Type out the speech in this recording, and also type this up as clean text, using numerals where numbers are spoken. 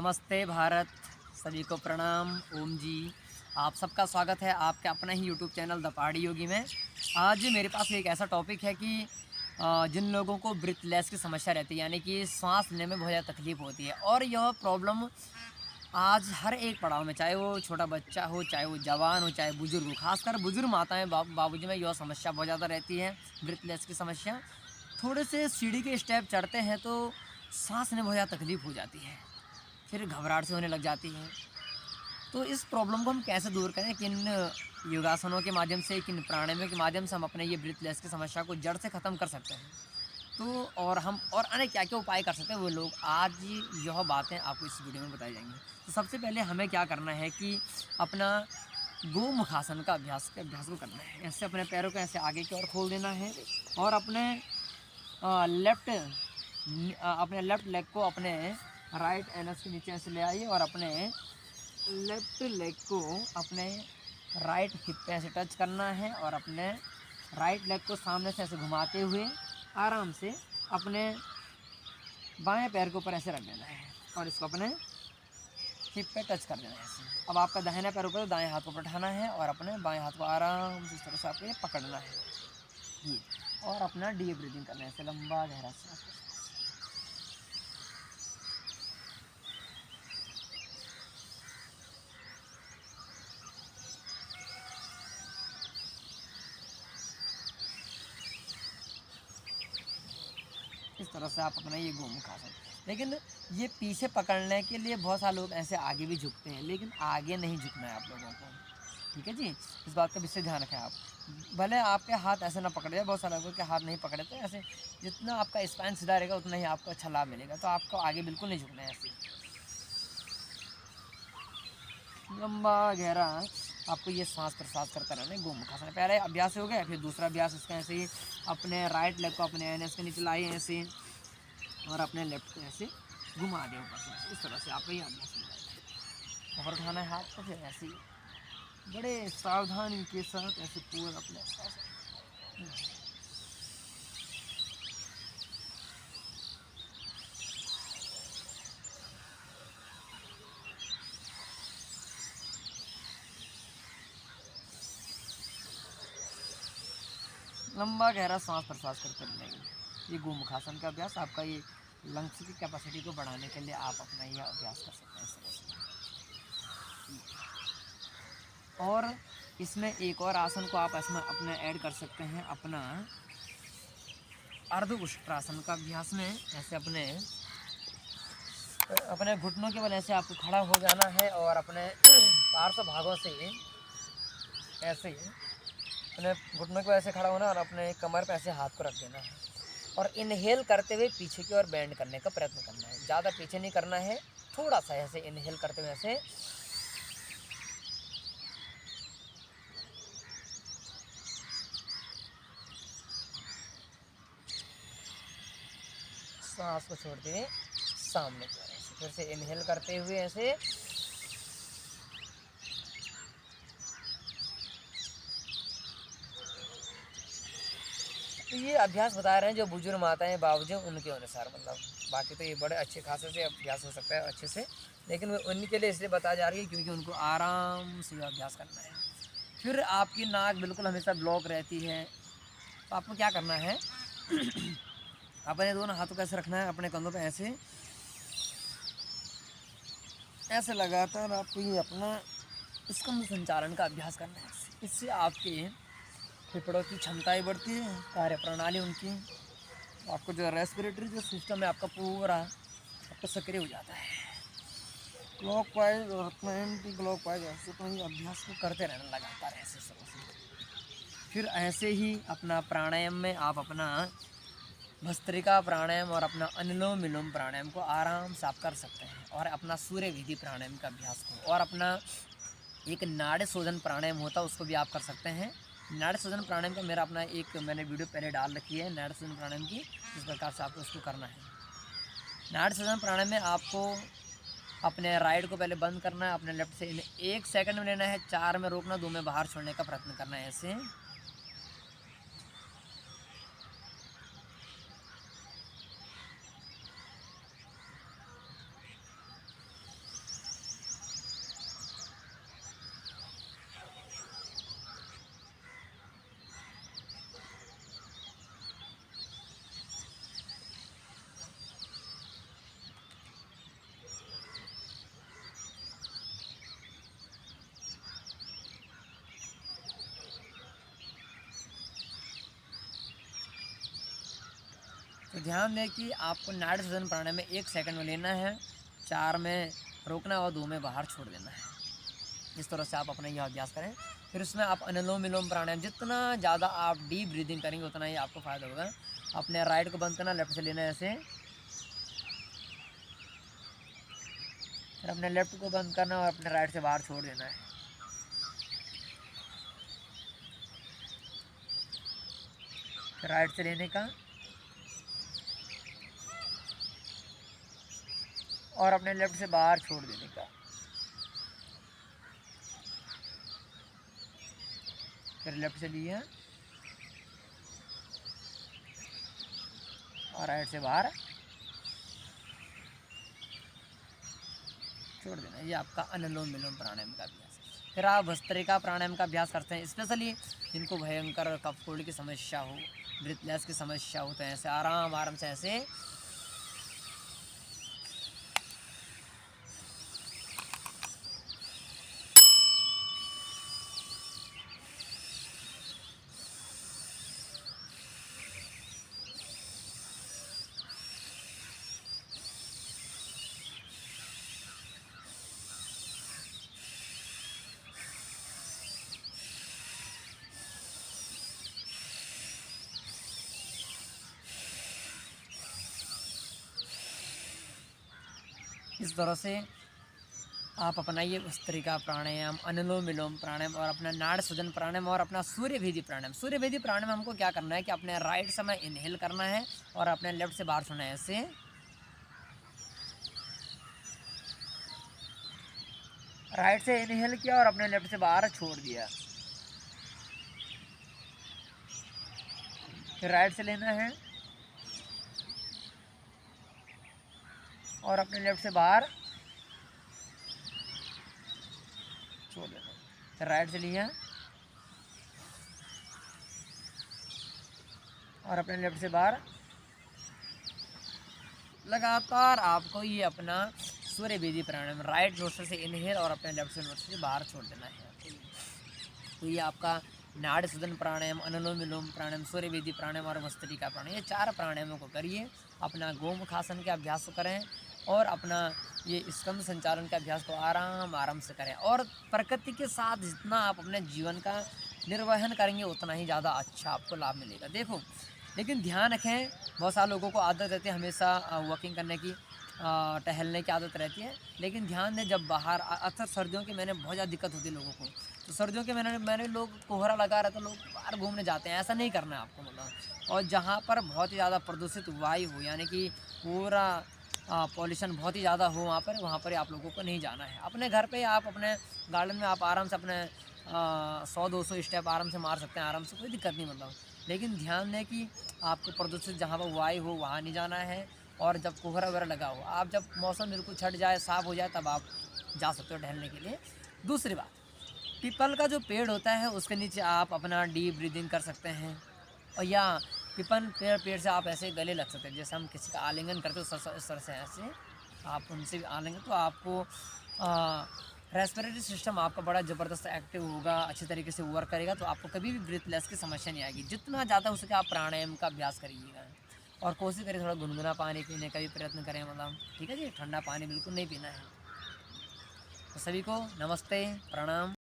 नमस्ते भारत, सभी को प्रणाम। ओम जी, आप सबका स्वागत है आपके अपने ही यूट्यूब चैनल द पहाड़ी योगी में। आज मेरे पास एक ऐसा टॉपिक है कि जिन लोगों को ब्रीथलेस की समस्या रहती है, यानी कि सांस लेने में बहुत ज़्यादा तकलीफ़ होती है, और यह प्रॉब्लम आज हर एक पड़ाव में, चाहे वो छोटा बच्चा हो, चाहे वो जवान हो, चाहे बुजुर्ग हो, खासकर बुजुर्ग माताएं बाबूजी में यह समस्या बहुत ज़्यादा रहती है, ब्रीथलेस की समस्या। थोड़े से सीढ़ी के स्टेप चढ़ते हैं तो सांस में बहुत ज़्यादा तकलीफ़ हो जाती है, फिर घबराहट से होने लग जाती है। तो इस प्रॉब्लम को हम कैसे दूर करें, किन योगासनों के माध्यम से, किन प्राणायामों के माध्यम से हम अपने ये ब्रीथलेस की समस्या को जड़ से ख़त्म कर सकते हैं। तो और हम और अन्य क्या-क्या उपाय कर सकते हैं, वो लोग आज यह बातें आपको इस वीडियो में बताई जाएँगी। तो सबसे पहले हमें क्या करना है कि अपना गोमुखासन का अभ्यास को करना है। ऐसे अपने पैरों को ऐसे आगे की ओर खोल देना है और अपने अपने लेफ़्ट लेग को अपने राइट एनस के नीचे ऐसे ले आइए और अपने लेफ़्ट लेग को अपने राइट हिप पे ऐसे टच करना है और अपने राइट लेग को सामने से ऐसे घुमाते हुए आराम से अपने बाएं पैर के ऊपर ऐसे रख देना है और इसको अपने हिप पे टच कर देना है ऐसे। अब आपका दाहिना पैर ऊपर, दाएं हाथ को उठाना है और अपने बाएं हाथ को आराम से इस तरह से आपको ये पकड़ना है ये, और अपना डीप ब्रीदिंग करना है ऐसे लंबा गहरा सांस। इस तरह से आप अपना ये गोमुखासन, लेकिन ये पीछे पकड़ने के लिए बहुत सारे लोग ऐसे आगे भी झुकते हैं, लेकिन आगे नहीं झुकना है आप लोगों को, ठीक है जी। इस बात का विशेष ध्यान रखें आप। भले आपके हाथ ऐसे ना पकड़े, बहुत सारे लोगों के हाथ नहीं पकड़े, तो ऐसे जितना आपका स्पाइन सीधा रहेगा उतना ही आपको अच्छा लाभ मिलेगा। तो आपको आगे बिल्कुल नहीं झुकना है, ऐसे लंबा गहरा आपको ये सांस प्रश्वास करते रहना है गोमुखासन। पहले अभ्यास हो गया, फिर दूसरा अभ्यास इसका ऐसे ही अपने राइट लेग को अपने एनएस के नीचे लाइए ऐसे और अपने लेफ्ट को ऐसे घुमा दें ऊपर से। इस तरह से आपका ये अभ्यास हो जाएगा। ऊपर उठाना है हाथ को, फिर ऐसे ही बड़े सावधानी के साथ ऐसे पूरा अपने लंबा गहरा सांस प्रश्वास करते रहेंगे। ये गोमुखासन का अभ्यास आपका ये लंग्स की कैपेसिटी को बढ़ाने के लिए आप अपना यह अभ्यास कर सकते हैं इस तरह से। और इसमें एक और आसन को आप इसमें अपने ऐड कर सकते हैं, अपना अर्ध उष्ट्रासन का अभ्यास में ऐसे अपने अपने घुटनों के बल ऐसे आपको खड़ा हो जाना है और अपने पार्श्व भागों से ऐसे अपने घुटनों को ऐसे खड़ा होना और अपने कमर पे ऐसे हाथ को रख देना है और इनहेल करते हुए पीछे की ओर बेंड करने का प्रयत्न करना है। ज़्यादा पीछे नहीं करना है, थोड़ा सा ऐसे इनहेल करते हुए ऐसे सांस को छोड़ते हुए सामने की ओर ऐसे फिर से इनहेल करते हुए ऐसे तो ये अभ्यास बता रहे हैं जो बुजुर्ग माताएं बाबूजी उनके अनुसार, मतलब बाकी तो ये बड़े अच्छे खासे से अभ्यास हो सकता है अच्छे से, लेकिन वो उनके लिए इसलिए बताया जा रही है क्योंकि उनको आराम से अभ्यास करना है। फिर आपकी नाक बिल्कुल हमेशा ब्लॉक रहती है, तो आपको क्या करना है अपने दोनों हाथों को ऐसे रखना है अपने कंधों पे ऐसे ऐसे लगातार आपको ये अपना स्कंद संचालन का अभ्यास करना है। इससे आपके फेफड़ों की क्षमताएँ बढ़ती है, कार्य प्रणाली उनकी, आपको जो रेस्पिरेटरी जो सिस्टम है आपका पूरा आपका सक्रिय हो जाता है। क्लॉकवाइज और एंटी क्लॉकवाइज ऐसे तो ही अभ्यास को करते रहना लगातार ऐसे तरह से। फिर ऐसे ही अपना प्राणायाम में आप अपना भस्त्रिका प्राणायाम और अपना अनुलोम विलोम प्राणायाम को आराम से आप कर सकते हैं, और अपना सूर्य विधि प्राणायाम का अभ्यास को, और अपना एक नाड़ी शोधन प्राणायाम होता है उसको भी आप कर सकते हैं। नाड़ी शोधन प्राणायाम का मेरा अपना एक मैंने वीडियो पहले डाल रखी है नाड़ी शोधन प्राणायाम की, इस प्रकार से आपको उसको करना है। नाड़ी शोधन प्राणायाम में आपको अपने राइट को पहले बंद करना है, अपने लेफ्ट से 1 सेकंड में लेना है, 4 में रोकना, 2 में बाहर छोड़ने का प्रयत्न करना है ऐसे। तो ध्यान दें कि आपको नाड़ी शोधन प्राणायाम में 1 सेकंड में लेना है, 4 में रोकना और 2 में बाहर छोड़ देना है। इस तरह से आप अपना यह अभ्यास करें। फिर उसमें आप अनुलोम विलोम प्राणायाम, जितना ज़्यादा आप डीप ब्रीदिंग करेंगे उतना ही आपको फ़ायदा होगा। अपने राइट को बंद करना, लेफ्ट से लेना है ऐसे, फिर अपने लेफ्ट को बंद करना और अपने राइट से बाहर छोड़ देना है। फिर राइट से लेने का और अपने लेफ्ट से बाहर छोड़ देने का। फिर लेफ्ट से लिया और राइट से बाहर छोड़ देना। ये आपका अनुलोम विलोम प्राणायाम का अभ्यास है। फिर आप भस्त्रिका प्राणायाम का अभ्यास करते हैं, स्पेशली जिनको भयंकर कफ कोल्ड की समस्या हो, ब्रीथलेस की समस्या हो, तो ऐसे आराम आराम से ऐसे इस तरह से आप अपनाइए भस्त्रिका प्राणायाम, अनुलोम विलोम प्राणायाम और अपना नाड़ सृजन प्राणायाम और अपना सूर्य भेदी प्राणायाम। सूर्य भेदी प्राणायाम हमको क्या करना है कि अपने राइट से में इनहेल करना है और अपने लेफ्ट से बाहर छोड़ना है ऐसे। राइट से इनहेल किया और अपने लेफ्ट से बाहर छोड़ दिया। फिर राइट से लेना है और अपने लेफ्ट से बाहर छोड़ देना। फिर राइट से लिया और अपने लेफ्ट से बाहर। लगातार आपको ये अपना सूर्य भेदी प्राणायाम राइट नोस्ट्रल से इनहेल और अपने लेफ्ट से नोस्ट्रल से बाहर छोड़ देना है। तो ये आपका नाड़ी शोधन प्राणायाम, अनुलोम विलोम प्राणायाम, सूर्य भेदी प्राणायाम और भस्त्रिका प्राणायाम, ये 4 प्राणायामों को करिए। अपना गोमुखासन के अभ्यास को करें और अपना ये स्कंद संचालन के अभ्यास को आराम आराम से करें। और प्रकृति के साथ जितना आप अपने जीवन का निर्वहन करेंगे उतना ही ज़्यादा अच्छा आपको लाभ मिलेगा। देखो, लेकिन ध्यान रखें, बहुत सारे लोगों को आदत रहती है हमेशा वॉकिंग करने की, टहलने की आदत रहती है। लेकिन ध्यान दें, जब बाहर अक्सर सर्दियों के महीने बहुत ज़्यादा दिक्कत होती है लोगों को, तो सर्दियों के महीने लोग कोहरा लगा रहे तो लोग बाहर घूमने जाते हैं। ऐसा नहीं करना है आपको, मतलब। और जहाँ पर बहुत ही ज़्यादा प्रदूषित वायु हो, यानी कि पूरा पॉल्यूशन बहुत ही ज़्यादा हो, वहाँ पर आप लोगों को नहीं जाना है। अपने घर पे आप अपने गार्डन में आप आराम से अपने 100-200 स्टेप आराम से मार सकते हैं, आराम से, कोई दिक्कत नहीं, मतलब। लेकिन ध्यान दें कि आपको प्रदूषित जहाँ पर वायु हो वहाँ नहीं जाना है। और जब कोहरा वगैरह लगा हो, आप जब मौसम बिल्कुल छट जाए, साफ़ हो जाए, तब आप जा सकते हो टहलने के लिए। दूसरी बात, पीपल का जो पेड़ होता है उसके नीचे आप अपना डीप ब्रीदिंग कर सकते हैं। और या पीपल पेड़ से आप ऐसे गले लग सकते हैं, जैसे हम किसी का आलिंगन करते हो इस तरह से ऐसे आप उनसे भी आलिंगन, तो आपको रेस्पिरेटरी सिस्टम आपका बड़ा ज़बरदस्त एक्टिव होगा, अच्छे तरीके से वर्क करेगा, तो आपको कभी भी ब्रीथलेस की समस्या नहीं आएगी। जितना ज़्यादा हो सके आप प्राणायाम का अभ्यास करिएगा और कोशिश करिए थोड़ा गुनगुना पानी पीने का भी प्रयत्न करें, मतलब। ठीक है जी, ठंडा पानी बिल्कुल नहीं पीना है। तो सभी को नमस्ते, प्रणाम।